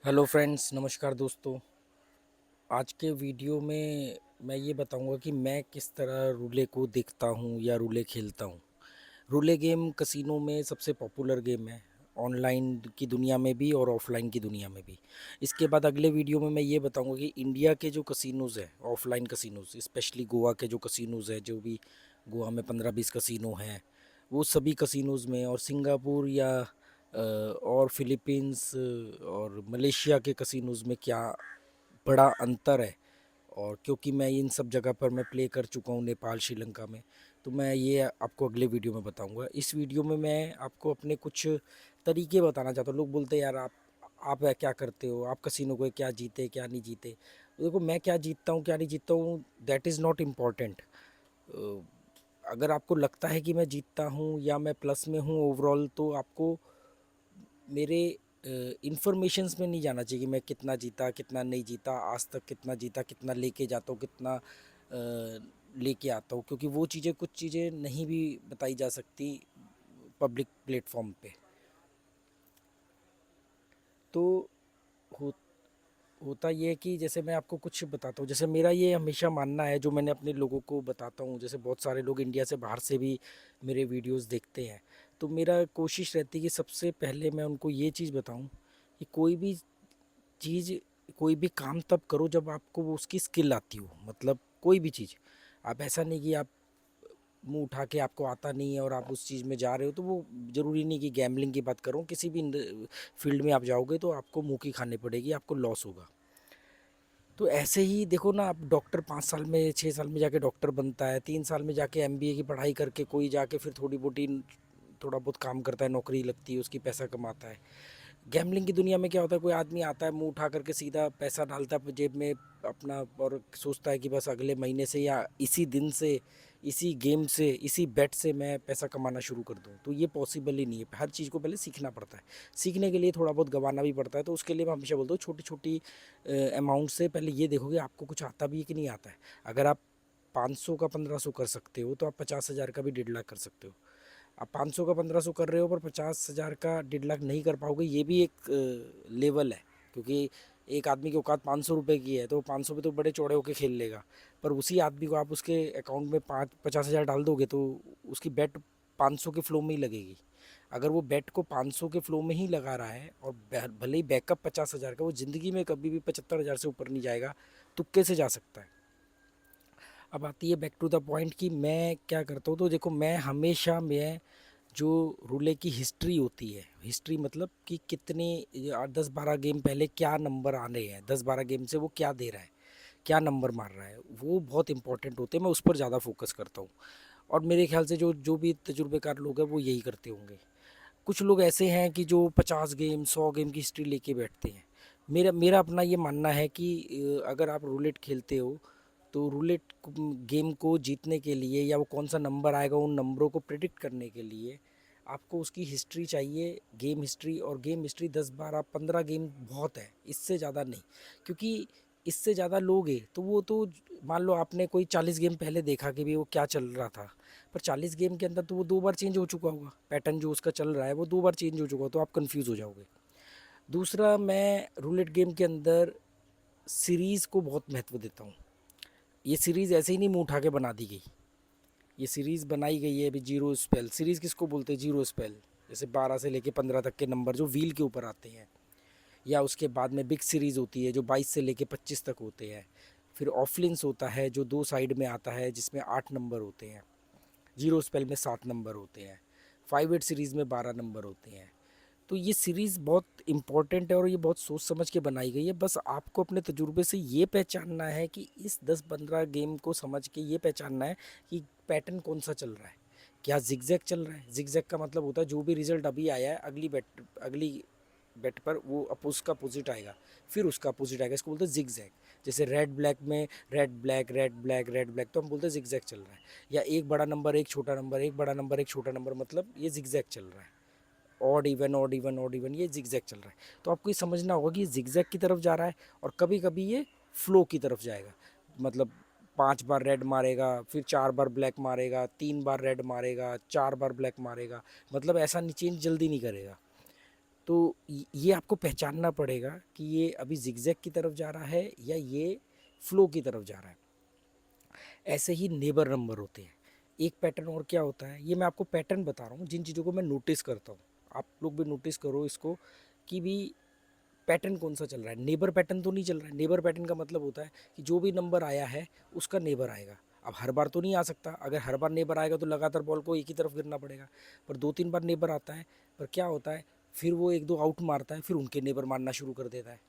Hello friends, नमस्कार दोस्तों। आज के वीडियो में मैं ये बताऊंगा कि मैं किस तरह रूले को देखता हूँ या रूले खेलता हूँ। रूले गेम कसिनो में सबसे पॉपुलर गेम है, ऑनलाइन की दुनिया में भी और ऑफलाइन की दुनिया में भी। इसके बाद अगले वीडियो में मैं ये बताऊंगा कि इंडिया के जो कसिनोज़ हैं, ऑफलाइन कसिनोज़, स्पेशली गोवा के जो कसिनोज़ हैं, जो भी गोवा में 15-20 कसिनो हैं, वो सभी कसिनोज़ में, और सिंगापुर या और फिलीपींस और मलेशिया के कसिनोज़ में क्या बड़ा अंतर है। और क्योंकि मैं इन सब जगह पर मैं प्ले कर चुका हूँ, नेपाल, श्रीलंका में, तो मैं ये आपको अगले वीडियो में बताऊंगा। इस वीडियो में मैं आपको अपने कुछ तरीके बताना चाहता हूँ। लोग बोलते हैं यार आप क्या करते हो, आप कसिनो को क्या जीते क्या नहीं जीते। देखो, मैं क्या जीतता हूँ क्या नहीं जीतता हूँ, दैट इज़ नॉट इम्पॉर्टेंट। अगर आपको लगता है कि मैं जीतता हूँ या मैं प्लस में हूँ ओवरऑल, तो आपको मेरे इंफॉर्मेशंस में नहीं जाना चाहिए कि मैं कितना जीता कितना नहीं जीता, आज तक कितना जीता, कितना लेके जाता हूँ, कितना लेके आता हूँ, क्योंकि वो चीज़ें, कुछ चीज़ें नहीं भी बताई जा सकती पब्लिक प्लेटफॉर्म पे। तो हो होता ये है कि जैसे मैं आपको कुछ बताता हूँ, जैसे मेरा ये हमेशा मानना है, जो मैंने अपने लोगों को बताता हूँ, जैसे बहुत सारे लोग इंडिया से बाहर से भी मेरे वीडियोस देखते हैं, तो मेरा कोशिश रहती है कि सबसे पहले मैं उनको ये चीज़ बताऊँ कि चीज़ कोई भी काम तब करो जब आपको वो उसकी स्किल आती हो। मतलब कोई भी चीज़, आप ऐसा नहीं कि आप मुंह उठा के आपको आता नहीं है और आप उस चीज़ में जा रहे हो, तो वो ज़रूरी नहीं कि गैम्बलिंग की बात करूँ, किसी भी फील्ड में आप जाओगे तो आपको मुंह की खानी पड़ेगी, आपको लॉस होगा। तो ऐसे ही देखो ना, आप डॉक्टर 5 साल में 6 साल में जाके डॉक्टर बनता है, 3 साल में जाके एमबीए की पढ़ाई करके कोई जाके फिर थोड़ा बहुत काम करता है, नौकरी लगती है उसकी, पैसा कमाता है। गैम्बलिंग की दुनिया में क्या होता है, कोई आदमी आता है, मुंह उठा करके सीधा पैसा डालता है जेब में अपना, और सोचता है कि बस अगले महीने से या इसी दिन से, इसी गेम से, इसी बेट से मैं पैसा कमाना शुरू कर दूं। तो ये पॉसिबल ही नहीं है। हर चीज़ को पहले सीखना पड़ता है, सीखने के लिए थोड़ा बहुत गंवाना भी पड़ता है। तो उसके लिए मैं हमेशा बोलता हूँ, छोटी छोटी अमाउंट से पहले ये देखो कि आपको कुछ आता भी है कि नहीं आता है। अगर आप 500 का 1500 कर सकते हो, तो आप 50,000 का भी 1.5 लाख कर सकते हो। आप 500 का 1500 कर रहे हो पर 50,000 का 1.5 लाख नहीं कर पाओगे, ये भी एक लेवल है। क्योंकि एक आदमी की औकात 500 रुपये की है, तो 500 पे तो बड़े चौड़े होके खेल लेगा। पर उसी आदमी को आप उसके अकाउंट में 50,000 डाल दोगे, तो उसकी बेट 500 के फ्लो में ही लगेगी। अगर वो बेट को 500 के फ्लो में ही लगा रहा है, और भले ही बैकअप 50,000 का, वो ज़िंदगी में कभी भी 75,000 से ऊपर नहीं जाएगा, तुक्के से जा सकता है। अब आती है बैक टू द पॉइंट कि मैं क्या करता हूँ। तो देखो, मैं जो रूले की हिस्ट्री होती है, हिस्ट्री मतलब कि कितने 10-12 गेम पहले क्या नंबर आ रहे हैं, 10-12 गेम से वो क्या दे रहा है, क्या नंबर मार रहा है, वो बहुत इंपॉर्टेंट होते हैं। मैं उस पर ज़्यादा फोकस करता हूँ। और मेरे ख्याल से जो जो भी तजुर्बेकार लोग हैं वो यही करते होंगे। कुछ लोग ऐसे हैं कि जो 50 गेम 100 गेम की हिस्ट्री लेके बैठते हैं। मेरा मेरा अपना ये मानना है कि अगर आप रूलेट खेलते हो, तो रूलेट गेम को जीतने के लिए, या वो कौन सा नंबर आएगा उन नंबरों को प्रिडिक्ट करने के लिए, आपको उसकी हिस्ट्री चाहिए, गेम हिस्ट्री। और गेम हिस्ट्री 10-12-15 गेम बहुत है, इससे ज़्यादा नहीं। क्योंकि इससे ज़्यादा लोगे तो वो तो, मान लो आपने कोई 40 गेम पहले देखा कि भी वो क्या चल रहा था, पर 40 गेम के अंदर तो वो 2 बार चेंज हो चुका होगा, पैटर्न जो उसका चल रहा है वो 2 बार चेंज हो चुका हो, तो आप कंफ्यूज हो जाओगे। दूसरा, मैं रूलेट गेम के अंदर सीरीज़ को बहुत महत्व देता हूँ। ये सीरीज़ ऐसे ही नहीं मुंह उठा के बना दी गई। ये सीरीज़ बनाई गई है अभी। जीरो स्पेल सीरीज़ किसको बोलते हैं? Zero spell. जैसे 12 से लेके 15 तक के नंबर जो व्हील के ऊपर आते हैं, या उसके बाद में बिग सीरीज़ होती है जो 22 से लेके 25 तक होते हैं। फिर ऑफलिंस होता है जो 2 साइड में आता है, जिसमें 8 नंबर होते हैं। जीरो स्पेल में 7 नंबर होते हैं। 5-8 सीरीज़ में 12 नंबर होते हैं। तो ये सीरीज़ बहुत इम्पोर्टेंट है और ये बहुत सोच समझ के बनाई गई है। बस आपको अपने तजुर्बे से ये पहचानना है कि इस 10-15 गेम को समझ के ये पहचानना है कि पैटर्न कौन सा चल रहा है। क्या जिगजैग चल रहा है? जिगजैग का मतलब होता है जो भी रिजल्ट अभी आया है, अगली बेट पर वो उसका अपोजिट आएगा, फिर उसका अपोजिट आएगा। इसको बोलते हैं जिगजैग। जैसे रेड ब्लैक में red black red black red black, तो हम बोलते हैं जिगजैग चल रहा है। या एक बड़ा नंबर एक छोटा नंबर, एक बड़ा नंबर एक छोटा नंबर, मतलब ये जिगजैग चल रहा है। Odd even odd even odd even, ये जिगजैग चल रहा है। तो आपको ये समझना होगा कि ये जिगजैग की तरफ जा रहा है, और कभी कभी ये फ्लो की तरफ जाएगा। मतलब 5 बार रेड मारेगा, फिर 4 बार ब्लैक मारेगा, 3 बार रेड मारेगा, 4 बार ब्लैक मारेगा। मतलब ऐसा चेंज जल्दी नहीं करेगा। तो ये आपको पहचानना पड़ेगा कि ये अभी जिगजैग की तरफ जा रहा है या ये फ्लो की तरफ जा रहा है। ऐसे ही नेबर नंबर होते हैं। एक पैटर्न और क्या होता है, ये मैं आपको पैटर्न बता रहा हूँ जिन चीज़ों को मैं नोटिस करता हूँ। आप लोग भी नोटिस करो इसको कि भी पैटर्न कौन सा चल रहा है। नेबर पैटर्न तो नहीं चल रहा है। नेबर पैटर्न का मतलब होता है कि जो भी नंबर आया है उसका नेबर आएगा। अब हर बार तो नहीं आ सकता, अगर हर बार नेबर आएगा तो लगातार बॉल को एक ही तरफ गिरना पड़ेगा। पर 2-3 बार नेबर आता है, पर क्या होता है फिर वो 1-2 आउट मारता है, फिर उनके नेबर मारना शुरू कर देता है।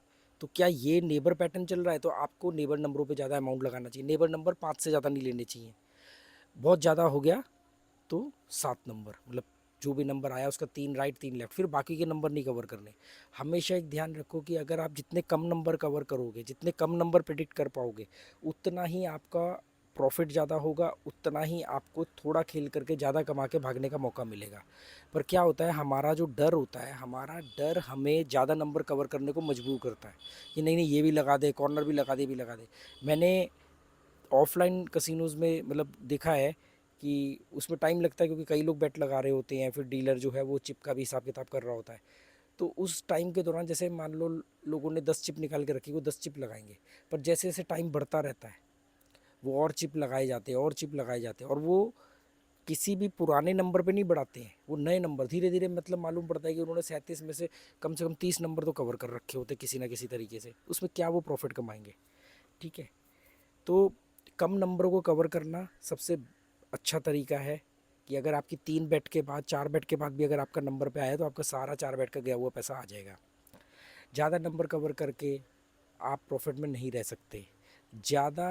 तो क्या ये नेबर पैटर्न चल रहा है, तो आपको नेबर नंबरों पे ज़्यादा अमाउंट लगाना चाहिए। नेबर नंबर 5 से ज़्यादा नहीं लेने चाहिए। बहुत ज़्यादा हो गया तो 7 नंबर, मतलब जो भी नंबर आया उसका 3 राइट 3 लेफ्ट, फिर बाकी के नंबर नहीं कवर करने। हमेशा एक ध्यान रखो कि अगर आप जितने कम नंबर कवर करोगे, जितने कम नंबर प्रिडिक्ट कर पाओगे, उतना ही आपका प्रॉफिट ज़्यादा होगा, उतना ही आपको थोड़ा खेल करके ज़्यादा कमा के भागने का मौका मिलेगा। पर क्या होता है, हमारा जो डर होता है, हमारा डर हमें ज़्यादा नंबर कवर करने को मजबूर करता है कि नहीं नहीं ये भी लगा दे, कॉर्नर भी लगा दे, भी लगा दे। मैंने ऑफलाइन कसिनोज़ में मतलब देखा है कि उसमें टाइम लगता है, क्योंकि कई लोग बेट लगा रहे होते हैं, फिर डीलर जो है वो चिप का भी हिसाब किताब कर रहा होता है। तो उस टाइम के दौरान जैसे मान लो लोगों ने 10 चिप निकाल के रखी, वो 10 चिप लगाएंगे। पर जैसे जैसे टाइम बढ़ता रहता है वो और चिप लगाए जाते हैं, और चिप लगाए जाते हैं, और वो किसी भी पुराने नंबर पे नहीं बढ़ाते हैं, वो नए नंबर धीरे धीरे, मतलब मालूम पड़ता है कि उन्होंने 37 में से कम 30 नंबर तो कवर कर रखे होते किसी ना किसी तरीके से। उसमें क्या वो प्रॉफिट कमाएंगे? ठीक है। तो कम नंबरों को कवर करना सबसे अच्छा तरीका है कि अगर आपकी 3 बेट के बाद 4 बेट के बाद भी अगर आपका नंबर पे आया तो आपका सारा 4 बेट का गया हुआ पैसा आ जाएगा। ज़्यादा नंबर कवर करके आप प्रॉफिट में नहीं रह सकते। ज़्यादा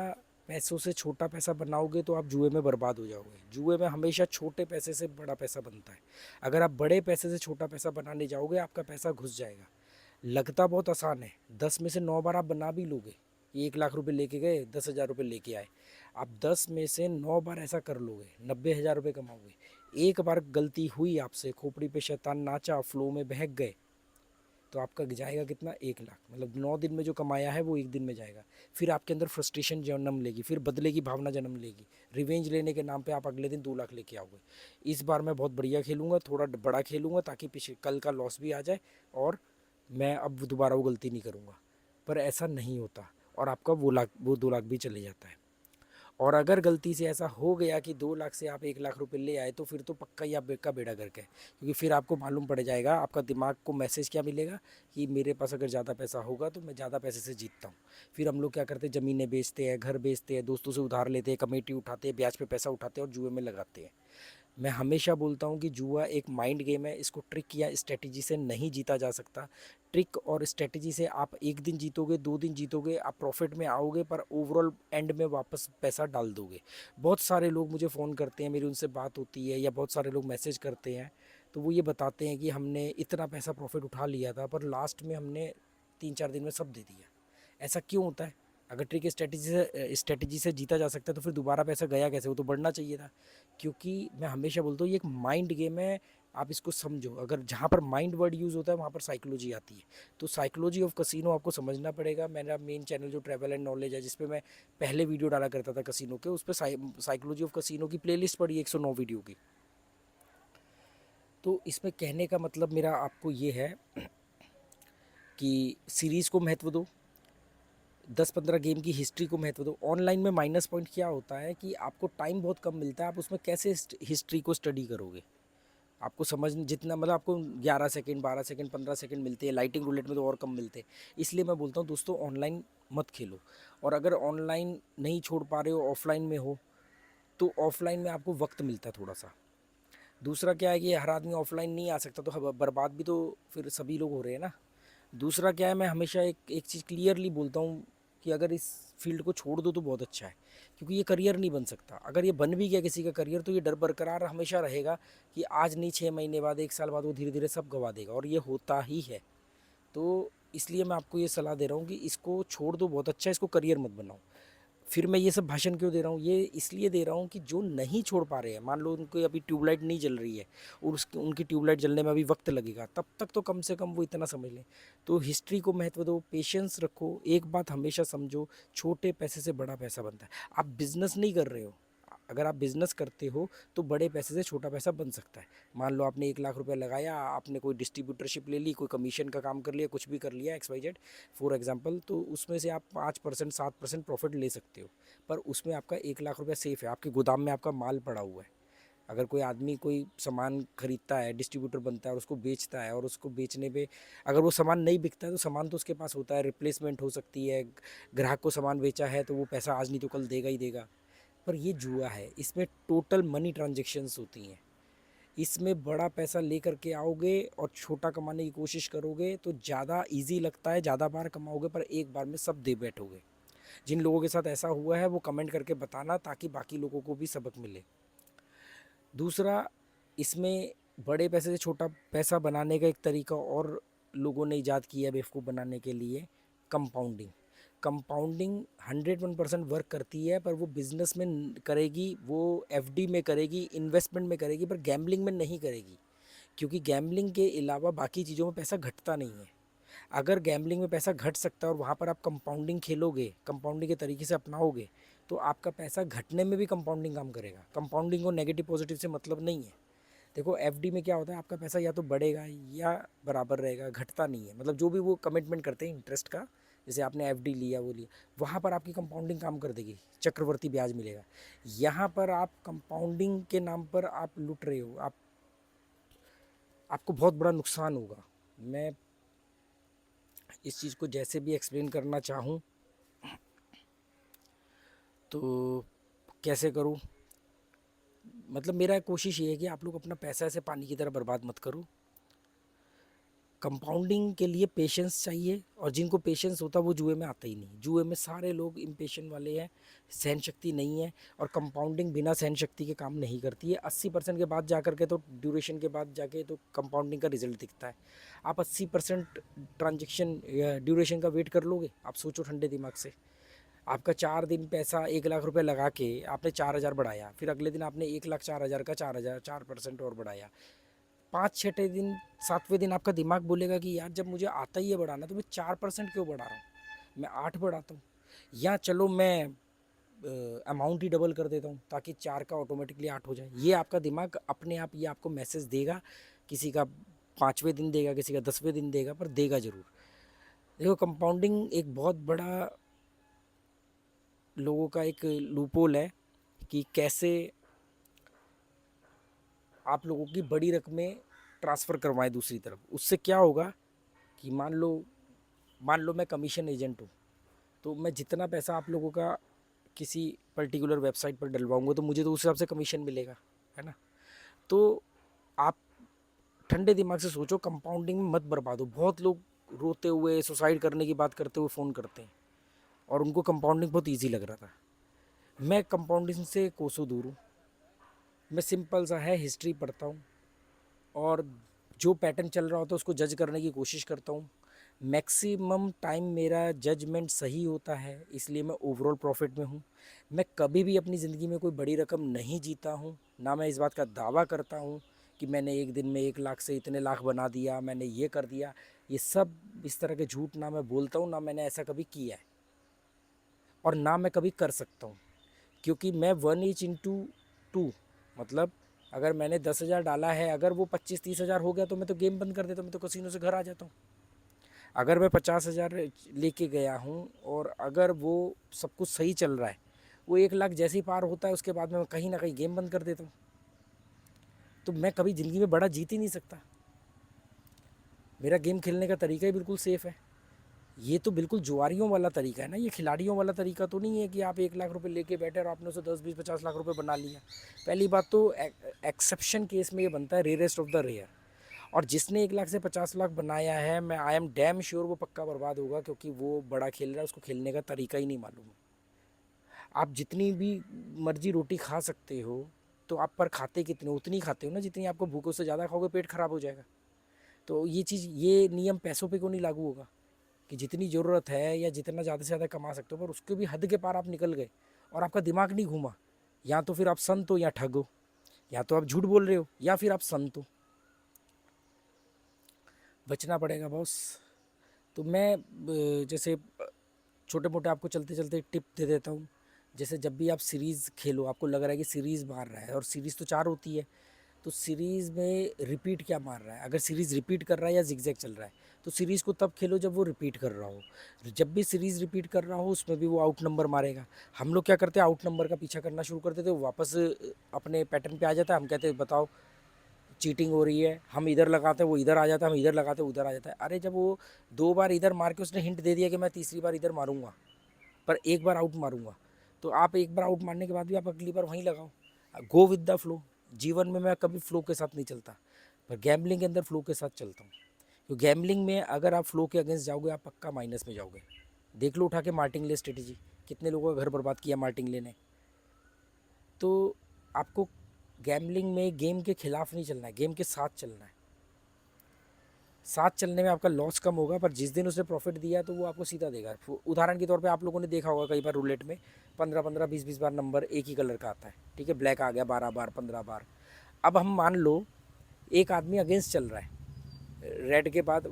पैसों से छोटा पैसा बनाओगे तो आप जुए में बर्बाद हो जाओगे। जुए में हमेशा छोटे पैसे से बड़ा पैसा बनता है। अगर आप बड़े पैसे से छोटा पैसा बनाने जाओगे आपका पैसा घुस जाएगा। लगता बहुत आसान है, 10 में से 9 बार आप बना भी लोगे। 1 लाख रुपए लेके गए, 10,000 रुपये लेके आए, आप 10 में से 9 बार ऐसा कर लोगे, 90,000 रुपये कमाओगे। एक बार गलती हुई आपसे, खोपड़ी पे शैतान नाचा, फ्लो में बहक गए, तो आपका जाएगा कितना? 1 लाख। मतलब 9 दिन में जो कमाया है वो 1 दिन में जाएगा। फिर आपके अंदर फ्रस्ट्रेशन जन्म लेगी, फिर बदले की भावना जन्म लेगी, रिवेंज लेने के नाम पे आप अगले दिन 2 लाख लेके आओगे। इस बार मैं बहुत बढ़िया खेलूँगा, थोड़ा बड़ा खेलूँगा ताकि पीछे कल का लॉस भी आ जाए और मैं अब दोबारा वो गलती नहीं करूँगा। पर ऐसा नहीं होता और आपका वो 2 लाख भी चले जाता है। और अगर गलती से ऐसा हो गया कि 2 लाख से आप 1 लाख रुपए ले आए तो फिर तो पक्का ही आपका बेड़ा गर्क है, क्योंकि फिर आपको मालूम पड़ जाएगा, आपका दिमाग को मैसेज क्या मिलेगा कि मेरे पास अगर ज़्यादा पैसा होगा तो मैं ज़्यादा पैसे से जीतता हूँ। फिर हम लोग क्या करते हैं, ज़मीनें बेचते हैं, घर बेचते हैं, दोस्तों से उधार लेते हैं, कमेटी उठाते हैं, ब्याज पे पैसा उठाते हैं और जुए में लगाते हैं। मैं हमेशा बोलता हूँ कि जुआ एक माइंड गेम है, इसको ट्रिक या स्ट्रेटजी से नहीं जीता जा सकता। ट्रिक और स्ट्रेटजी से आप 1 दिन जीतोगे, 2 दिन जीतोगे, आप प्रॉफिट में आओगे, पर ओवरऑल एंड में वापस पैसा डाल दोगे। बहुत सारे लोग मुझे फ़ोन करते हैं, मेरी उनसे बात होती है, या बहुत सारे लोग मैसेज करते हैं, तो वो ये बताते हैं कि हमने इतना पैसा प्रॉफिट उठा लिया था पर लास्ट में हमने 3-4 दिन में सब दे दिया। ऐसा क्यों होता है? अगर ट्रिक स्ट्रेटजी से जीता जा सकता है तो फिर दोबारा पैसा गया कैसे? वो तो बढ़ना चाहिए था। क्योंकि मैं हमेशा बोलता हूँ ये एक माइंड गेम है, आप इसको समझो। अगर जहाँ पर माइंड वर्ड यूज़ होता है वहाँ पर साइकोलॉजी आती है। तो साइकोलॉजी ऑफ कसिनो आपको समझना पड़ेगा। मेरा मेन चैनल जो ट्रैवल एंड नॉलेज है, जिस पे मैं पहले वीडियो डाला करता था कसिनो के, उस पर साइकोलॉजी ऑफ कसिनो की प्लेलिस्ट पड़ी है 109 वीडियो की। तो इसमें कहने का मतलब मेरा आपको ये है कि सीरीज़ को महत्व दो, 10-15 गेम की हिस्ट्री को महत्व दो। ऑनलाइन में माइनस पॉइंट क्या होता है कि आपको टाइम बहुत कम मिलता है, आप उसमें कैसे हिस्ट्री को स्टडी करोगे? आपको समझ जितना, मतलब आपको 11 सेकंड, 12 सेकंड, 15 सेकंड मिलते हैं, लाइटिंग रूलेट में तो और कम मिलते हैं। इसलिए मैं बोलता हूँ दोस्तों ऑनलाइन मत खेलो। और अगर ऑनलाइन नहीं छोड़ पा रहे हो, ऑफलाइन में हो, तो ऑफलाइन में आपको वक्त मिलता है थोड़ा सा। दूसरा क्या है कि हर आदमी ऑफलाइन नहीं आ सकता, तो बर्बाद भी तो फिर सभी लोग हो रहे हैं ना। दूसरा क्या है, मैं हमेशा एक एक चीज़ क्लियरली बोलता हूँ कि अगर इस फील्ड को छोड़ दो तो बहुत अच्छा है, क्योंकि ये करियर नहीं बन सकता। अगर ये बन भी गया किसी का करियर तो ये डर बरकरार हमेशा रहेगा कि आज नहीं 6 महीने बाद, 1 साल बाद वो धीरे धीरे सब गवा देगा, और ये होता ही है। तो इसलिए मैं आपको ये सलाह दे रहा हूँ कि इसको छोड़ दो, बहुत अच्छा है, इसको करियर मत बनाओ। फिर मैं ये सब भाषण क्यों दे रहा हूँ? ये इसलिए दे रहा हूँ कि जो नहीं छोड़ पा रहे हैं, मान लो उनको अभी ट्यूबलाइट नहीं जल रही है और उसकी उनकी ट्यूबलाइट जलने में अभी वक्त लगेगा, तब तक तो कम से कम वो इतना समझ लें। तो हिस्ट्री को महत्व दो, पेशेंस रखो। एक बात हमेशा समझो, छोटे पैसे से बड़ा पैसा बनता है। आप बिजनेस नहीं कर रहे हो, अगर आप बिज़नेस करते हो तो बड़े पैसे से छोटा पैसा बन सकता है। मान लो आपने 1 लाख रुपए लगाया, आपने कोई डिस्ट्रीब्यूटरशिप ले ली, कोई कमीशन का काम कर लिया, कुछ भी कर लिया XYZ फॉर एग्जांपल, तो उसमें से आप 5% 7% प्रॉफिट ले सकते हो। पर उसमें आपका 1 लाख रुपया सेफ है, आपके गोदाम में आपका माल पड़ा हुआ है। अगर कोई आदमी कोई सामान खरीदता है, डिस्ट्रीब्यूटर बनता है और उसको बेचता है, और उसको बेचने पे अगर वो सामान नहीं बिकता है तो सामान तो उसके पास होता है, रिप्लेसमेंट हो सकती है। ग्राहक को सामान बेचा है तो वो पैसा आज नहीं तो कल देगा ही देगा। पर ये जुआ है, इसमें टोटल मनी ट्रांजेक्शन्स होती हैं। इसमें बड़ा पैसा लेकर के आओगे और छोटा कमाने की कोशिश करोगे तो ज़्यादा इजी लगता है, ज़्यादा बार कमाओगे पर एक बार में सब दे बैठोगे। जिन लोगों के साथ ऐसा हुआ है वो कमेंट करके बताना, ताकि बाकी लोगों को भी सबक मिले। दूसरा, इसमें बड़े पैसे से छोटा पैसा बनाने का एक तरीका और लोगों ने ईजाद किया है बेवकूफ़ बनाने के लिए, कंपाउंडिंग। कंपाउंडिंग 101% वर्क करती है, पर वो बिजनेस में करेगी, वो एफडी में करेगी, इन्वेस्टमेंट में करेगी, पर गैम्बलिंग में नहीं करेगी। क्योंकि गैम्बलिंग के अलावा बाकी चीज़ों में पैसा घटता नहीं है। अगर गैम्बलिंग में पैसा घट सकता है और वहाँ पर आप कंपाउंडिंग खेलोगे, कंपाउंडिंग के तरीके से अपनाओगे, तो आपका पैसा घटने में भी कंपाउंडिंग काम करेगा। कंपाउंडिंग को नेगेटिव पॉजिटिव से मतलब नहीं है। देखो एफडी में क्या होता है, आपका पैसा या तो बढ़ेगा या बराबर रहेगा, घटता नहीं है। मतलब जो भी वो कमिटमेंट करते हैं इंटरेस्ट का, जैसे आपने एफडी लिया वो लिया, वहाँ पर आपकी कंपाउंडिंग काम कर देगी, चक्रवर्ती ब्याज मिलेगा। यहाँ पर आप कंपाउंडिंग के नाम पर आप लूट रहे हो, आपको बहुत बड़ा नुकसान होगा। मैं इस चीज़ को जैसे भी एक्सप्लेन करना चाहूँ तो कैसे करूँ, मतलब मेरा कोशिश ये है कि आप लोग अपना पैसा ऐसे पानी की तरह बर्बाद मत करो। कंपाउंडिंग के लिए पेशेंस चाहिए, और जिनको पेशेंस होता है वो जुए में आता ही नहीं। जुए में सारे लोग इम्पेशेंट वाले हैं, सहन शक्ति नहीं है, और कंपाउंडिंग बिना सहन शक्ति के काम नहीं करती है। 80% के बाद जा कर के, तो ड्यूरेशन के बाद जाके तो कंपाउंडिंग का रिजल्ट दिखता है। आप 80% ट्रांजेक्शन या ड्यूरेशन का वेट कर लोगे? आप सोचो ठंडे दिमाग से। आपका 4 दिन पैसा 1 लाख रुपए लगा के आपने 4,000 बढ़ाया, फिर अगले दिन आपने 1,04,000 का 4,000 4% और बढ़ाया। 5 छठे दिन 7वें दिन आपका दिमाग बोलेगा कि यार जब मुझे आता ही है बढ़ाना तो मैं 4% क्यों बढ़ा रहा हूँ, मैं 8 बढ़ाता हूँ। या चलो मैं अमाउंट ही डबल कर देता हूँ ताकि 4 का ऑटोमेटिकली 8 हो जाए। ये आपका दिमाग अपने आप ये आपको मैसेज देगा। किसी का 5वें दिन देगा, किसी का 10वें दिन देगा, पर देगा ज़रूर। देखो कंपाउंडिंग एक बहुत बड़ा लोगों का एक लूपोल है कि कैसे आप लोगों की बड़ी रकमें ट्रांसफ़र करवाएं दूसरी तरफ। उससे क्या होगा कि मान लो मैं कमीशन एजेंट हूँ, तो मैं जितना पैसा आप लोगों का किसी पर्टिकुलर वेबसाइट पर डलवाऊंगा तो मुझे तो उस हिसाब से कमीशन मिलेगा, है ना। तो आप ठंडे दिमाग से सोचो, कंपाउंडिंग में मत बर्बाद हो। बहुत लोग रोते हुए सुसाइड करने की बात करते हुए फ़ोन करते हैं, और उनको कंपाउंडिंग बहुत ईजी लग रहा था। मैं कंपाउंडिंग से कोसों दूर हूँ। मैं सिंपल सा है हिस्ट्री पढ़ता हूँ, और जो पैटर्न चल रहा होता है उसको जज करने की कोशिश करता हूँ। मैक्सिमम टाइम मेरा जजमेंट सही होता है, इसलिए मैं ओवरऑल प्रॉफिट में हूँ। मैं कभी भी अपनी ज़िंदगी में कोई बड़ी रकम नहीं जीता हूँ, ना मैं इस बात का दावा करता हूँ कि मैंने एक दिन में 1 लाख से इतने लाख बना दिया, मैंने ये कर दिया। ये सब इस तरह के झूठ ना मैं बोलता हूँ, ना मैंने ऐसा कभी किया है, और ना मैं कभी कर सकता हूँ। क्योंकि मैं 1/2, मतलब अगर मैंने 10,000 डाला है, अगर वो 25-30 हज़ार हो गया तो मैं तो गेम बंद कर देता हूँ, मैं तो कसिनो से घर आ जाता हूँ। अगर मैं 50,000 लेके गया हूँ और अगर वो सब कुछ सही चल रहा है, वो 1 लाख जैसे ही पार होता है उसके बाद मैं कहीं ना कहीं गेम बंद कर देता हूँ। तो मैं कभी ज़िंदगी में बड़ा जीत ही नहीं सकता। मेरा गेम खेलने का तरीका ही बिल्कुल सेफ़ है। ये तो बिल्कुल जुआरियों वाला तरीका है ना, ये खिलाड़ियों वाला तरीका तो नहीं है कि आप 1 लाख रुपए लेके बैठे और आपने उसे 10 20 50 लाख रुपए बना लिया। पहली बात तो एक्सेप्शन केस में ये बनता है, रेयरेस्ट ऑफ द रेयर। और जिसने 1 लाख से 50 लाख बनाया है, मैं आई एम डैम श्योर वो पक्का बर्बाद होगा, क्योंकि वो बड़ा खेल रहा है, उसको खेलने का तरीका ही नहीं मालूम। आप जितनी भी मर्जी रोटी खा सकते हो, तो आप पर खाते कितने, उतनी खाते हो ना जितनी आपको भूख। उससे ज़्यादा खाओगे पेट खराब हो जाएगा। तो ये चीज़, ये नियम पैसों पे क्यों नहीं लागू होगा कि जितनी ज़रूरत है या जितना ज़्यादा से ज़्यादा कमा सकते हो, पर उसके भी हद के पार आप निकल गए और आपका दिमाग नहीं घूमा, या तो फिर आप संत हो या ठग हो, या तो आप झूठ बोल रहे हो या फिर आप संत हो। बचना पड़ेगा बॉस। तो मैं जैसे छोटे मोटे आपको चलते चलते टिप दे देता हूँ जैसे जब भी आप सीरीज़ खेलो आपको लग रहा है कि सीरीज़ मार रहा है, और सीरीज़ तो 4 होती है, तो सीरीज़ में रिपीट क्या मार रहा है? अगर सीरीज़ रिपीट कर रहा है या ज़िगज़ैग चल रहा है, तो सीरीज़ को तब खेलो जब वो रिपीट कर रहा हो। जब भी सीरीज़ रिपीट कर रहा हो उसमें भी वो आउट नंबर मारेगा। हम लोग क्या करते हैं, आउट नंबर का पीछा करना शुरू कर देते हैं, वो वापस अपने पैटर्न पे आ जाता है। हम कहते हैं बताओ चीटिंग हो रही है, हम इधर लगाते हैं वो इधर आ जाता है, हम इधर लगाते हैं उधर आ जाता है। अरे जब वो 2 बार इधर मार के उसने हिंट दे दिया कि मैं तीसरी बार इधर मारूंगा, पर एक बार आउट मारूंगा, तो आप एक बार आउट मारने के बाद भी आप अगली बार वहीं लगाओ। Go with the flow. जीवन में मैं कभी फ्लो के साथ नहीं चलता, पर गैम्बलिंग के अंदर फ्लो के साथ चलता हूँ। तो गैम्बलिंग में अगर आप फ्लो के अगेंस्ट जाओगे आप पक्का माइनस में जाओगे। देख लो उठा के मार्टिंगले स्ट्रेटेजी, कितने लोगों का घर बर्बाद किया मार्टिंगले ने। तो आपको गैम्बलिंग में गेम के खिलाफ नहीं चलना है, गेम के साथ चलना है। साथ चलने में आपका लॉस कम होगा, पर जिस दिन उसने प्रॉफिट दिया तो वो आपको सीधा देगा। उदाहरण के तौर पे आप लोगों ने देखा होगा कई बार रूलेट में 15-15, 20-20 बार नंबर एक ही कलर का आता है, ठीक है, ब्लैक आ गया 12 बार, 15 बार। अब हम मान लो एक आदमी अगेंस्ट चल रहा है, रेड के बाद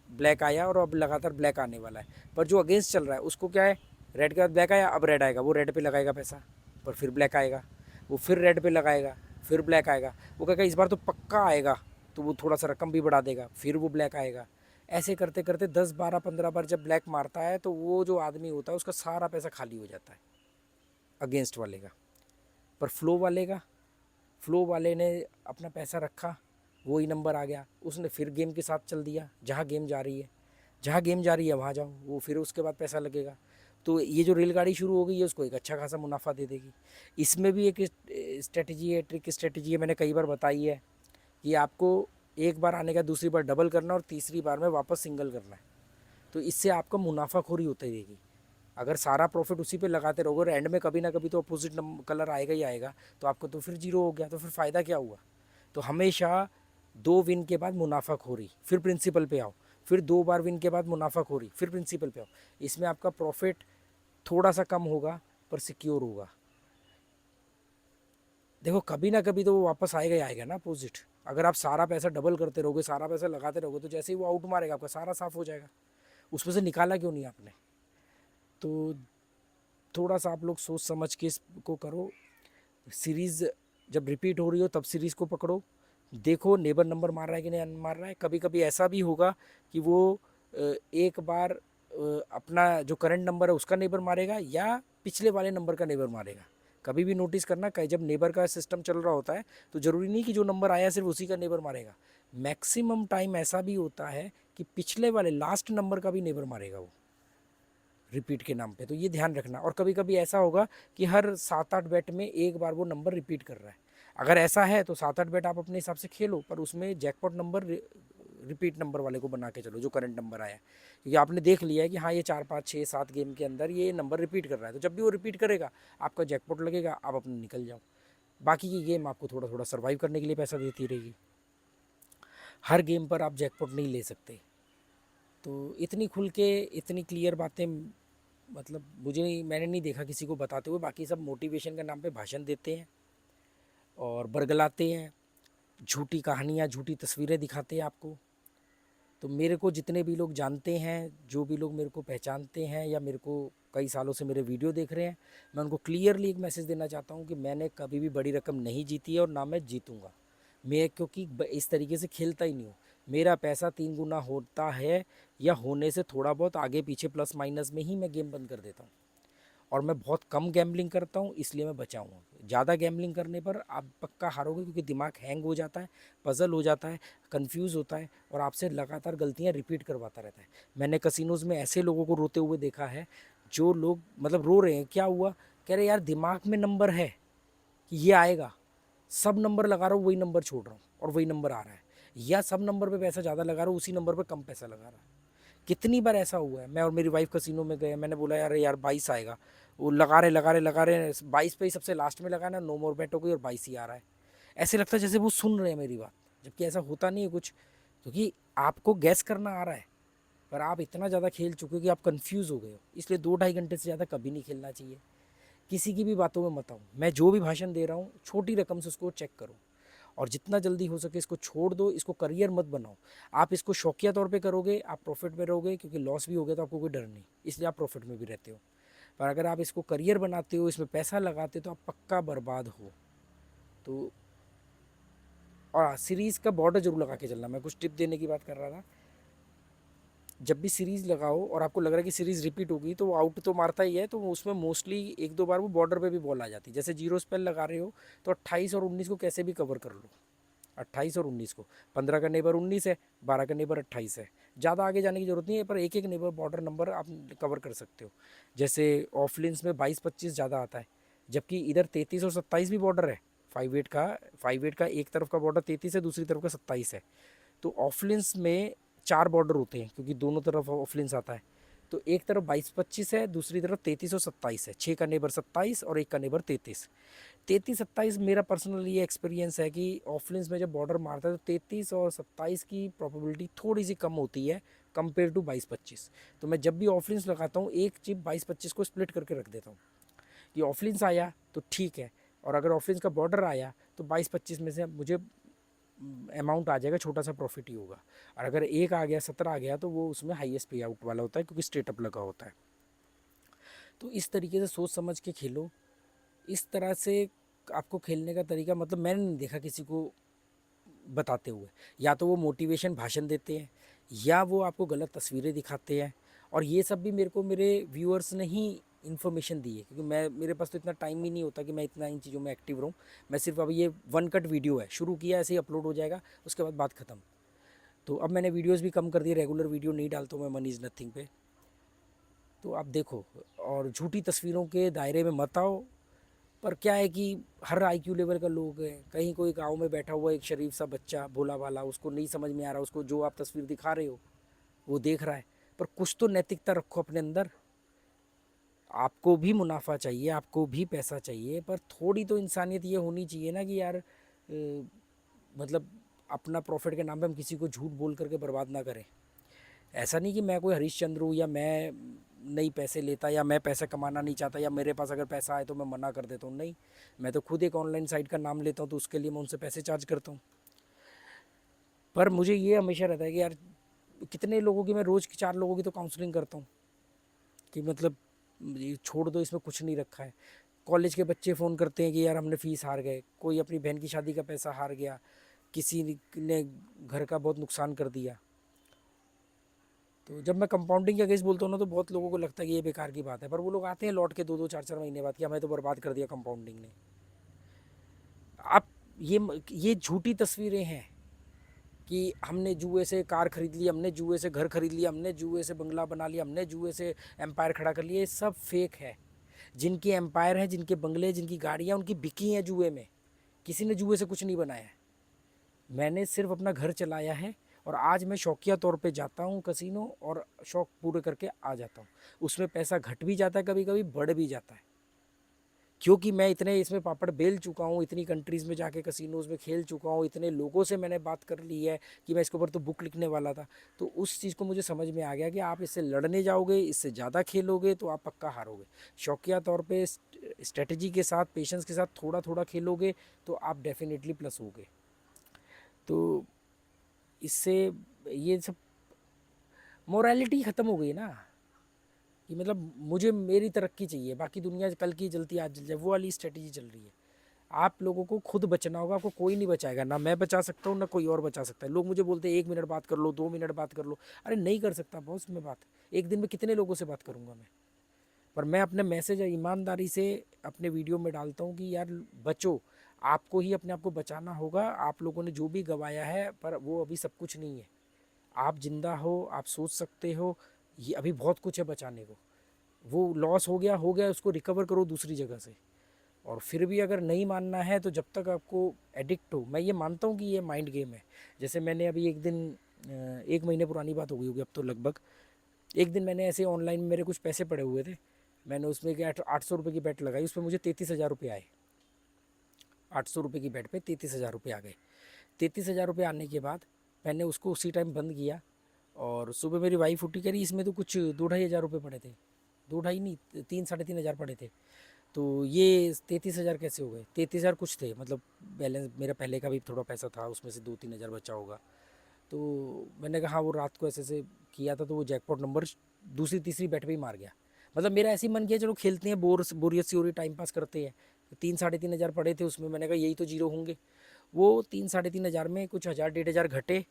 ब्लैक आया और अब लगातार ब्लैक आने वाला है, पर जो अगेंस्ट चल रहा है उसको क्या है, रेड के बाद ब्लैक आया, अब रेड आएगा, वो रेड पे लगाएगा पैसा, पर फिर ब्लैक आएगा, वो फिर रेड पे लगाएगा, फिर ब्लैक आएगा, वो कहेगा इस बार तो पक्का आएगा, तो वो थोड़ा सा रकम भी बढ़ा देगा, फिर वो ब्लैक आएगा। ऐसे करते करते 10, 12, 15 बार जब ब्लैक मारता है तो वो जो आदमी होता है उसका सारा पैसा खाली हो जाता है अगेंस्ट वाले का। पर फ्लो वाले ने अपना पैसा रखा, वही नंबर आ गया, उसने फिर गेम के साथ चल दिया, जहाँ गेम जा रही है, जहाँ गेम जा रही है वहाँ जाओ, वो फिर उसके बाद पैसा लगेगा। तो ये जो रेलगाड़ी शुरू हो गई है उसको एक अच्छा खासा मुनाफा दे देगी। इसमें भी एक स्ट्रेटजी है, ट्रिक स्ट्रेटजी है, मैंने कई बार बताई है कि आपको एक बार आने का दूसरी बार डबल करना और तीसरी बार में वापस सिंगल करना है, तो इससे आपका मुनाफाखोरी होती रहेगी। अगर सारा प्रॉफिट उसी पे लगाते रहोगे और एंड में कभी ना कभी तो अपोजिट कलर आएगा ही आएगा, तो आपको तो फिर जीरो हो गया, तो फिर फ़ायदा क्या हुआ। तो हमेशा 2 विन के बाद मुनाफाखोरी, फिर प्रिंसिपल पे आओ, फिर 2 बार विन के बाद मुनाफाखोरी, फिर प्रिंसिपल पे आओ। इसमें आपका प्रॉफिट थोड़ा सा कम होगा पर सिक्योर होगा। देखो कभी ना कभी तो वो वापस आएगा ही आएगा ना अपोजिट। अगर आप सारा पैसा डबल करते रहोगे, सारा पैसा लगाते रहोगे, तो जैसे ही वो आउट मारेगा आपका सारा साफ हो जाएगा। उसमें से निकाला क्यों नहीं आपने। तो थोड़ा सा आप लोग सोच समझ के इसको करो। सीरीज़ जब रिपीट हो रही हो तब सीरीज़ को पकड़ो, देखो नेबर नंबर मार रहा है कि नहीं मार रहा है। कभी कभी ऐसा भी होगा कि वो एक बार अपना जो करंट नंबर है उसका नेबर मारेगा या पिछले वाले नंबर का नेबर मारेगा। कभी भी नोटिस करना, कहीं जब नेबर का सिस्टम चल रहा होता है तो ज़रूरी नहीं कि जो नंबर आया सिर्फ उसी का नेबर मारेगा। मैक्सिमम टाइम ऐसा भी होता है कि पिछले वाले लास्ट नंबर का भी नेबर मारेगा वो रिपीट के नाम पे। तो ये ध्यान रखना। और कभी कभी ऐसा होगा कि हर 7-8 बेट में एक बार वो नंबर रिपीट कर रहा है। अगर ऐसा है तो 7-8 बेट आप अपने हिसाब से खेलो, पर उसमें जैकपॉट नंबर रिपीट नंबर वाले को बना के चलो जो करंट नंबर आया है, क्योंकि आपने देख लिया है कि हाँ ये 4, 5, 6, 7 गेम के अंदर ये नंबर रिपीट कर रहा है। तो जब भी वो रिपीट करेगा आपका जैकपॉट लगेगा, आप अपने निकल जाओ। बाकी की गेम आपको थोड़ा थोड़ा सर्वाइव करने के लिए पैसा देती रहेगी। हर गेम पर आप जैकपॉट नहीं ले सकते। तो इतनी खुल के इतनी क्लियर बातें मतलब मुझे नहीं, मैंने नहीं देखा किसी को बताते हुए। बाकी सब मोटिवेशन के नाम पे भाषण देते हैं और बरगलाते हैं, झूठी कहानियाँ झूठी तस्वीरें दिखाते हैं आपको। तो मेरे को जितने भी लोग जानते हैं, जो भी लोग मेरे को पहचानते हैं या मेरे को कई सालों से मेरे वीडियो देख रहे हैं, मैं उनको क्लियरली एक मैसेज देना चाहता हूँ कि मैंने कभी भी बड़ी रकम नहीं जीती है और ना मैं जीतूँगा। मैं क्योंकि इस तरीके से खेलता ही नहीं हूँ। मेरा पैसा 3 गुना होता है या होने से थोड़ा बहुत आगे पीछे प्लस माइनस में ही मैं गेम बंद कर देता हूँ। और मैं बहुत कम गैम्बलिंग करता हूँ, इसलिए मैं बचा हूँ। ज़्यादा गैम्बलिंग करने पर आप पक्का हारोगे, क्योंकि दिमाग हैंग हो जाता है, पजल हो जाता है, कंफ्यूज होता है और आपसे लगातार गलतियाँ रिपीट करवाता रहता है। मैंने कसिनोज़ में ऐसे लोगों को रोते हुए देखा है, जो लोग मतलब रो रहे हैं, क्या हुआ, कह रहे यार दिमाग में नंबर है कि ये आएगा, सब नंबर लगा रहा हूँ वही नंबर छोड़ रहा हूँ और वही नंबर आ रहा है, या सब नंबर पे पैसा ज़्यादा लगा रहा हूँ उसी नंबर पे कम पैसा लगा रहा है। कितनी बार ऐसा हुआ है। मैं और मेरी वाइफ कसिनो में गए, मैंने बोला यार यार 22 आएगा, वो लगा रहे 22 पे ही सबसे लास्ट में लगाना, नो मोर बेट हो गई और 22 ही आ रहा है। ऐसे लगता है जैसे वो सुन रहे हैं मेरी बात, जबकि ऐसा होता नहीं है कुछ, क्योंकि आपको गैस करना आ रहा है, पर आप इतना ज़्यादा खेल चुके हो कि आप कन्फ्यूज़ हो गए हो। इसलिए 2-2.5 घंटे से ज़्यादा कभी नहीं खेलना चाहिए। किसी की भी बातों में मत आओ। मैं जो भी भाषण दे रहा हूँ छोटी रकम से उसको चेक करो और जितना जल्दी हो सके इसको छोड़ दो। इसको करियर मत बनाओ। आप इसको शौकिया तौर पे करोगे, आप प्रॉफिट में रहोगे, क्योंकि लॉस भी हो गया तो आपको कोई डर नहीं, इसलिए आप प्रॉफिट में भी रहते हो। पर अगर आप इसको करियर बनाते हो, इसमें पैसा लगाते हो, तो आप पक्का बर्बाद हो। तो और हाँ, सीरीज़ का बॉर्डर जरूर लगा के चलना। मैं कुछ टिप देने की बात कर रहा था। जब भी सीरीज़ लगाओ और आपको लग रहा है कि सीरीज़ रिपीट होगी, तो वो आउट तो मारता ही है, तो उसमें मोस्टली एक दो बार वो बॉर्डर पे भी बॉल आ जाती है। जैसे जीरो स्पेल लगा रहे हो तो 28 और 19 को कैसे भी कवर कर लो। 28 और 19 को, 15 का नेबर 19 है, 12 का नेबर 28 है। ज़्यादा आगे जाने की जरूरत नहीं है, पर एक एक नेबर बॉर्डर नंबर आप कवर कर सकते हो। जैसे ऑफलिन्स में 22-25 ज़्यादा आता है, जबकि इधर 33 और 27 भी बॉर्डर है। 5/8 का एक तरफ का बॉर्डर 33 है, दूसरी तरफ का 27 है। तो ऑफलिन्स में 4 बॉर्डर होते हैं, क्योंकि दोनों तरफ ऑफलिन्स आता है। तो एक तरफ 22-25 है, दूसरी तरफ 33 और 27 है। 6 का नेबर 27 और एक का नेबर 33। 33-27 मेरा पर्सनल ये एक्सपीरियंस है कि ऑफलाइन में जब बॉर्डर मारता है तो 33 और 27 की प्रोबेबिलिटी थोड़ी सी कम होती है कंपेयर टू 22-25। तो मैं जब भी ऑफलाइन लगाता हूँ, एक चिप 22-25 को स्प्लिट करके रख देता हूँ कि ऑफलाइन आया तो ठीक है, और अगर ऑफलाइन का बॉर्डर आया तो 22-25 में से मुझे अमाउंट आ जाएगा, छोटा सा प्रॉफिट ही होगा। और अगर एक आ गया, 17 आ गया, तो वो उसमें हाईएस्ट पे आउट वाला होता है, क्योंकि स्ट्रेट अप लगा होता है। तो इस तरीके से सोच समझ के खेलो। इस तरह से आपको खेलने का तरीका, मतलब मैंने नहीं देखा किसी को बताते हुए। या तो वो मोटिवेशन भाषण देते हैं, या वो आपको गलत तस्वीरें दिखाते हैं। और ये सब भी मेरे को मेरे व्यूअर्स ने ही इन्फॉर्मेशन दी है, क्योंकि मैं, मेरे पास तो इतना टाइम ही नहीं होता कि मैं इतना इन चीज़ों में एक्टिव रहूँ। मैं सिर्फ, अब ये वन कट वीडियो है, शुरू किया ऐसे ही अपलोड हो जाएगा, उसके बाद बात ख़त्म। तो अब मैंने वीडियोज़ भी कम कर दी, रेगुलर वीडियो नहीं डालता हूँ मैं मनी इज़ नथिंग पे। तो आप देखो, और झूठी तस्वीरों के दायरे में मत आओ। पर क्या है कि हर आईक्यू लेवल का लोग है। कहीं कोई गांव में बैठा हुआ एक शरीफ सा बच्चा भोला भाला, उसको नहीं समझ में आ रहा, उसको जो आप तस्वीर दिखा रहे हो वो देख रहा है। पर कुछ तो नैतिकता रखो अपने अंदर। आपको भी मुनाफा चाहिए, आपको भी पैसा चाहिए, पर थोड़ी तो इंसानियत ये होनी चाहिए ना कि यार मतलब अपना प्रॉफिट के नाम पे हम किसी को झूठ बोल करके बर्बाद ना करें। ऐसा नहीं कि मैं कोई हरीशचंद्र हूँ, या मैं नहीं पैसे लेता, या मैं पैसा कमाना नहीं चाहता, या मेरे पास अगर पैसा आए तो मैं मना कर देता हूँ। नहीं, मैं तो खुद एक ऑनलाइन साइट का नाम लेता हूँ, तो उसके लिए मैं उनसे पैसे चार्ज करता हूँ। पर मुझे ये हमेशा रहता है कि यार, कितने लोगों की मैं रोज़ की 4 लोगों की तो काउंसलिंग करता हूँ कि मतलब ये छोड़ दो, इसमें कुछ नहीं रखा है। कॉलेज के बच्चे फ़ोन करते हैं कि यार हमने फ़ीस हार गए, कोई अपनी बहन की शादी का पैसा हार गया, किसी ने घर का बहुत नुकसान कर दिया। तो जब मैं कंपाउंडिंग के अगेंस्ट बोलता हूँ ना, तो बहुत लोगों को लगता है कि ये बेकार की बात है, पर वो लोग आते हैं लौट के 2-2 4-4 महीने बाद कि हमें तो बर्बाद कर दिया कंपाउंडिंग ने। आप ये झूठी तस्वीरें हैं कि हमने जुए से कार खरीद ली, हमने जुए से घर खरीद लिया, हमने जुए से बंगला बना लिया, हमने जुए से एम्पायर खड़ा कर लिया। ये सब फेक है। जिनके एम्पायर हैं, जिनके बंगले, जिनकी गाड़ियाँ, उनकी बिकी हैं जुए में। किसी ने जुए से कुछ नहीं बनाया है। मैंने सिर्फ अपना घर चलाया है, और आज मैं शौकिया तौर पे जाता हूँ कसिनो, और शौक पूरे करके आ जाता हूँ। उसमें पैसा घट भी जाता है, कभी कभी बढ़ भी जाता है, क्योंकि मैं इतने इसमें पापड़ बेल चुका हूँ, इतनी कंट्रीज़ में जाके कसिनोज़ में खेल चुका हूँ, इतने लोगों से मैंने बात कर ली है कि मैं इसके ऊपर तो बुक लिखने वाला था। तो उस चीज़ को मुझे समझ में आ गया कि आप इससे लड़ने जाओगे, इससे ज़्यादा खेलोगे तो आप पक्का हारोगे। शौकिया तौर पे स्ट्रेटजी के साथ, पेशेंस के साथ थोड़ा थोड़ा खेलोगे तो आप डेफिनेटली प्लस होगे। तो इससे ये सब मोरालिटी ख़त्म हो गई ना, कि मतलब मुझे मेरी तरक्की चाहिए, बाकी दुनिया कल की जलती आज जल जाए, वो वाली स्ट्रेटजी चल रही है। आप लोगों को खुद बचना होगा, आपको कोई नहीं बचाएगा, ना मैं बचा सकता हूँ ना कोई और बचा सकता है। लोग मुझे बोलते हैं 1 मिनट बात कर लो, 2 मिनट बात कर लो। अरे नहीं कर सकता बॉस मैं बात, एक दिन में कितने लोगों से बात करूँगा मैं। पर मैं अपने मैसेज ईमानदारी से अपने वीडियो में डालता हूँ कि यार बचो, आपको ही अपने आप को बचाना होगा। आप लोगों ने जो भी गवाया है, पर वो अभी सब कुछ नहीं है। आप जिंदा हो, आप सोच सकते हो, ये अभी बहुत कुछ है बचाने को। वो लॉस हो गया, उसको रिकवर करो दूसरी जगह से। और फिर भी अगर नहीं मानना है, तो जब तक आपको एडिक्ट हो, मैं ये मानता हूँ कि ये माइंड गेम है। जैसे मैंने अभी एक दिन, 1 महीने पुरानी बात हो गई होगी अब तो लगभग, एक दिन मैंने ऐसे ऑनलाइन मेरे कुछ पैसे पड़े हुए थे, मैंने उसमें कि 800 रुपये की बैट लगाई, उसमें मुझे 33,000 रुपये आए। 800 रुपये की बैट पे 33,000 रुपये आ गए। 33,000 रुपये आने के बाद मैंने उसको उसी टाइम बंद किया। और सुबह मेरी वाइफ उठी, कह रही इसमें तो कुछ 2-2.5 हज़ार रुपये पड़े थे। 2 ढाई नहीं, 3-3.5 हज़ार पड़े थे। तो ये 33,000 कैसे हो गए? 33,000 कुछ थे, मतलब बैलेंस मेरा पहले का भी थोड़ा पैसा था, उसमें से 2-3 हज़ार बचा होगा। तो मैंने कहा हाँ, वो रात को ऐसे ऐसे किया था, तो वो जैकपॉट नंबर दूसरी तीसरी बैट पे ही मार गया। मतलब मेरा ऐसे ही मन किया चलो खेलते हैं, बोरियत सी हो रही, टाइम पास करते हैं। 3-3.5 हज़ार पड़े थे उसमें, मैंने कहा यही तो जीरो होंगे। वो 3-3.5 हज़ार में कुछ हज़ार 1.5 हज़ार घटे,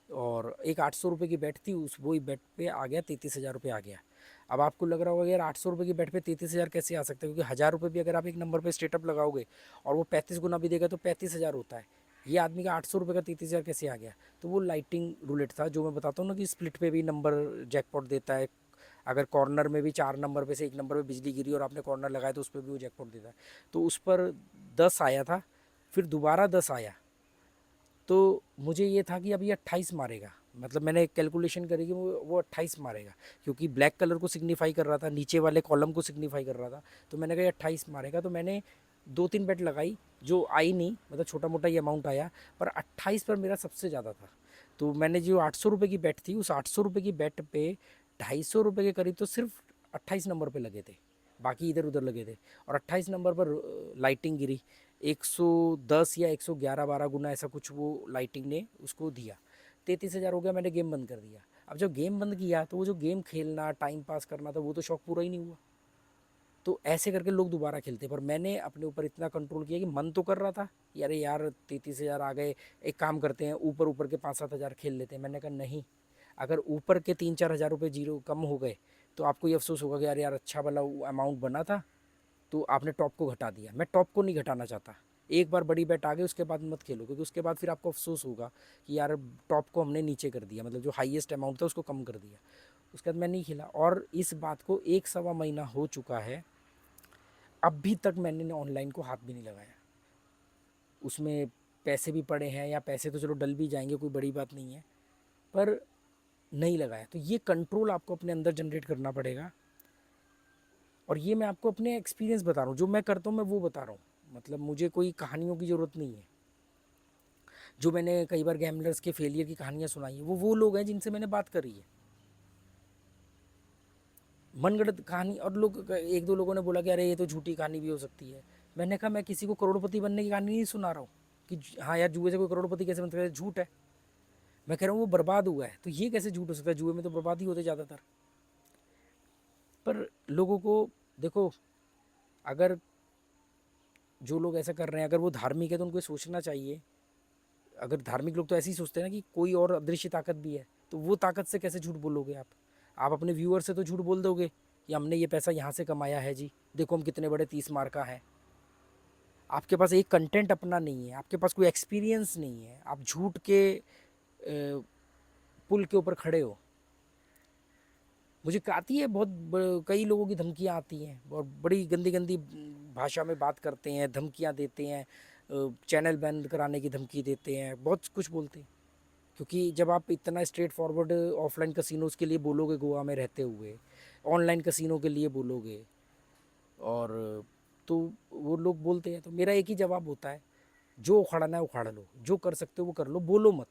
और एक 800 रुपये की बेट थी, उस वही बेट पे आ गया 33 हज़ार रुपये आ गया। अब आपको लग रहा होगा यार 800 रुपये की बेट पे 33 हज़ार कैसे आ सकता है, क्योंकि 1,000 रुपये भी अगर आप एक नंबर पे स्टेटअप लगाओगे और वो 35 गुना भी देगा तो 35 हज़ार होता है। ये आदमी का 800 रुपये का 33 हज़ार कैसे आ गया? तो वो लाइटिंग रूलेट था, जो मैं बताता हूँ ना कि स्प्लिट पे भी नंबर जैकपॉट देता है। अगर कॉर्नर में भी 4 नंबर पे से एक नंबर पे बिजली गिरी और आपने कॉर्नर लगाया तो उस पर भी वो जैकपॉट देता है। तो उस पर 10 आया था, फिर दोबारा 10 आया, तो मुझे ये था कि अब ये 28 मारेगा। मतलब मैंने कैलकुलेशन करी कि वो 28 मारेगा, क्योंकि ब्लैक कलर को सिग्निफाई कर रहा था, नीचे वाले कॉलम को सिग्निफाई कर रहा था। तो मैंने कहा ये 28 मारेगा, तो मैंने 2-3 बेट लगाई, जो आई नहीं, मतलब छोटा मोटा ही अमाउंट आया, पर 28 पर मेरा सबसे ज़्यादा था। तो मैंने जो 800 रुपये की बेट थी, उस 800 रुपये की बेट पे 250 रुपये के करीब तो सिर्फ 28 नंबर पे लगे थे, बाकी इधर उधर लगे थे। और 28 नंबर पर लाइटिंग गिरी, 110 या 111-12 गुना ऐसा कुछ वो लाइटिंग ने उसको दिया। 33 हज़ार हो गया, मैंने गेम बंद कर दिया। अब जब गेम बंद किया तो वो जो गेम खेलना, टाइम पास करना था, वो तो शौक पूरा ही नहीं हुआ। तो ऐसे करके लोग दोबारा खेलते, पर मैंने अपने ऊपर इतना कंट्रोल किया कि मन तो कर रहा था कि अरे यार 33 हज़ार आ गए, एक काम करते हैं ऊपर ऊपर के 5-7 हज़ार खेल लेते हैं। मैंने कहा नहीं, अगर ऊपर के 3-4 हज़ार रुपये जीरो कम हो गए तो आपको ये अफसोस होगा कि अरे यार अच्छा वाला अमाउंट बना था तो आपने टॉप को घटा दिया। मैं टॉप को नहीं घटाना चाहता। एक बार बड़ी बेट आ गई उसके बाद मत खेलो, क्योंकि उसके बाद फिर आपको अफसोस होगा कि यार टॉप को हमने नीचे कर दिया, मतलब जो हाईएस्ट अमाउंट था उसको कम कर दिया। उसके बाद मैं नहीं खेला, और इस बात को 1-1.25 महीना हो चुका है, अभी तक मैंने ऑनलाइन को हाथ भी नहीं लगाया। उसमें पैसे भी पड़े हैं, या पैसे तो चलो डल भी जाएंगे, कोई बड़ी बात नहीं है, पर नहीं लगाया। तो ये कंट्रोल आपको अपने अंदर जनरेट करना पड़ेगा। और ये मैं आपको अपने एक्सपीरियंस बता रहा हूँ, जो मैं करता हूँ मैं वो बता रहा हूँ, मतलब मुझे कोई कहानियों की ज़रूरत नहीं है। जो मैंने कई बार गैमलर्स के फेलियर की कहानियाँ सुनाई हैं, वो लोग हैं जिनसे मैंने बात करी है। मनगढ़ंत कहानी, और लोग, एक दो लोगों ने बोला कि अरे ये तो झूठी कहानी भी हो सकती है। मैंने कहा मैं किसी को करोड़पति बनने की कहानी नहीं सुना रहा हूँ कि हाँ यार जुए से कोई करोड़पति कैसे बन सकता है, झूठ है। मैं कह रहा हूँ वो बर्बाद हुआ है, तो ये कैसे झूठ हो सकता है? जुए में तो बर्बाद ही होते ज़्यादातर। पर लोगों को देखो, अगर जो लोग ऐसा कर रहे हैं, अगर वो धार्मिक है तो उनको सोचना चाहिए। अगर धार्मिक लोग तो ऐसे ही सोचते हैं ना कि कोई और अदृश्य ताकत भी है, तो वो ताकत से कैसे झूठ बोलोगे आप अपने व्यूअर से तो झूठ बोल दोगे कि हमने ये पैसा यहाँ से कमाया है जी, देखो हम कितने बड़े 30 मार का हैं। आपके पास एक कंटेंट अपना नहीं है, आपके पास कोई एक्सपीरियंस नहीं है, आप झूठ के पुल के ऊपर खड़े हो। मुझे आती है बहुत कई लोगों की धमकियाँ आती हैं, और बड़ी गंदी गंदी भाषा में बात करते हैं, धमकियाँ देते हैं, चैनल बंद कराने की धमकी देते हैं, बहुत कुछ बोलते हैं। क्योंकि जब आप इतना स्ट्रेट फॉरवर्ड ऑफलाइन कसिनोज़ के लिए बोलोगे गोवा में रहते हुए, ऑनलाइन कसिनो के लिए बोलोगे, और तो वो लोग बोलते हैं। तो मेरा एक ही जवाब होता है, जो उखाड़ना है उखाड़ लो, जो कर सकते हो वो कर लो, बोलो मत।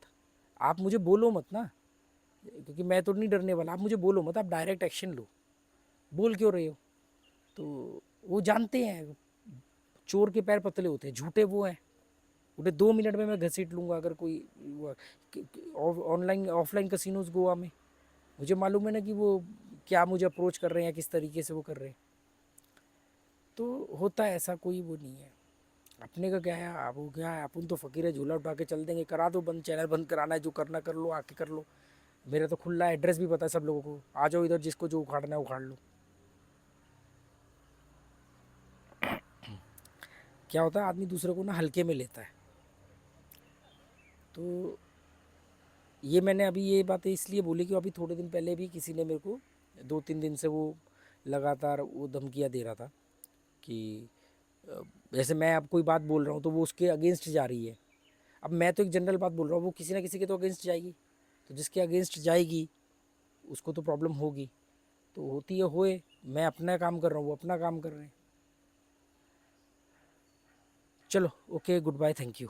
आप मुझे बोलो मत ना, क्योंकि मैं तो नहीं डरने वाला। आप मुझे बोलो मत, आप डायरेक्ट एक्शन लो। बोल क्यों रहे हो? तो वो जानते हैं चोर के पैर पतले होते हैं, झूठे वो हैं। उन्हें 2 मिनट में मैं घसीट लूँगा अगर कोई ऑनलाइन ऑफलाइन कसिनोज गोवा में, मुझे मालूम है ना कि वो क्या मुझे अप्रोच कर रहे हैं, किस तरीके से वो कर रहे हैं। तो होता है ऐसा, कोई वो नहीं है। अपने का क्या है, आप वो क्या है, अपन तो फ़कीर है, झूला उठा के चल देंगे। करा दो बंद, चैनल बंद कराना है, जो करना कर लो, आके कर लो। मेरा तो खुला एड्रेस भी पता है सब लोगों को, आ जाओ इधर, जिसको जो उखाड़ना है उखाड़ लो। क्या होता है, आदमी दूसरे को ना हल्के में लेता है। तो ये मैंने अभी ये बातें इसलिए बोली कि अभी थोड़े दिन पहले भी किसी ने मेरे को 2-3 दिन से वो लगातार वो धमकियाँ दे रहा था कि जैसे मैं अब कोई बात बोल रहा हूँ तो वो उसके अगेंस्ट जा रही है। अब मैं तो एक जनरल बात बोल रहा हूँ, वो किसी ना किसी के तो अगेंस्ट जाएगी, तो जिसके अगेंस्ट जाएगी उसको तो प्रॉब्लम होगी। तो होती है होए, मैं अपना काम कर रहा हूँ, वो अपना काम कर रहे हैं। चलो okay, goodbye, thank you.